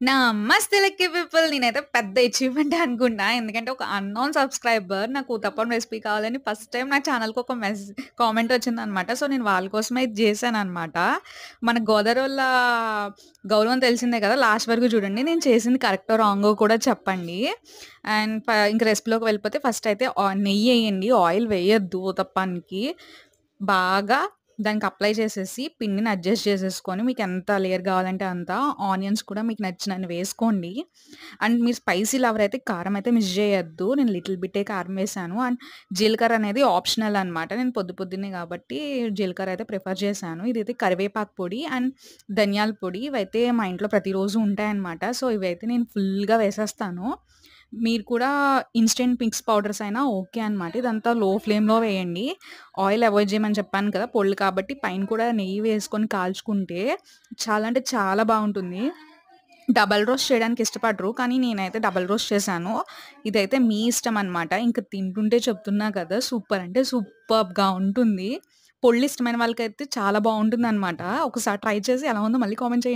నమస్తే lucky people. నేనైతే పెద్ద అచీవ్‌మెంటే అనుకున్నా. ఎందుకంటే ఒక అన్‌నోన్ సబ్‌స్క్రైబర్ నాకు ఊతప్పం రెసిపీ కావాలని ఫస్ట్ టైమ్ నా ఛానెల్‌కి ఒక కామెంట్ వచ్చిందనమాట. సో, నేను వాళ్ళ కోసమే ఇది చేశాననమాట. మన గోదావరోళ్ళ గౌరవం తెలిసిందే కదా! లాస్ట్ వరకు చూడండి. నేను చేసింది కరెక్టో, రాంగో కూడా చెప్పండి. అండ్ ఇంక రెసిపీలోకి వెళ్ళిపోతే ఫస్ట్ అయితే నెయ్యేయండి. ఆయిల్ వేయొద్దు ఊతప్పానికి. బాగా దానికి అప్లై చేసేసి పిండిని అడ్జస్ట్ చేసేసుకొని మీకెంత లేయర్ కావాలంటే అంత ఆనియన్స్ కూడా మీకు నచ్చినన్ని వేసుకోండి. అండ్ మీరు స్పైసీ లవర్ అయితే కారం అయితే మిస్ చేయొద్దు. నేను లిటిల్ బిట్టే కారం వేశాను. అండ్ జీలకర్ర అనేది ఆప్షనల్ అనమాట. నేను పొద్దున్నే కాబట్టి జీలకర్ర అయితే ప్రిఫర్ చేశాను. ఇదైతే కరివేపాకు పొడి అండ్ ధనియాల పొడి ఇవైతే మా ఇంట్లో ప్రతిరోజు ఉంటాయన్నమాట. సో, ఇవైతే నేను ఫుల్‌గా వేసేస్తాను. మీరు కూడా ఇన్‌స్టంట్ మిక్స్ పౌడర్స్ అయినా ఓకే అనమాట. ఇదంతా లో ఫ్లేమ్‌లో వేయండి. ఆయిల్ అవాయిడ్ చేయమని చెప్పాను కదా! పొళ్ళు కాబట్టి పైన కూడా నెయ్యి వేసుకొని కాల్చుకుంటే చాలా అంటే చాలా బావుంటుంది. డబల్ రోస్ట్ చేయడానికి ఇష్టపడరు. కానీ నేనైతే డబల్ రోస్ట్ చేశాను. ఇదైతే మీ ఇష్టం అనమాట. ఇంక తింటుంటే చెప్తున్నా కదా! సూపర్ అంటే సూపర్బ్‌గా ఉంటుంది. పొళ్ళు ఇష్టమైన వాళ్ళకైతే చాలా బావుంటుందనమాట. ఒకసారి ట్రై చేసి ఎలా ఉందో మళ్ళీ కామెంట్ చేయండి.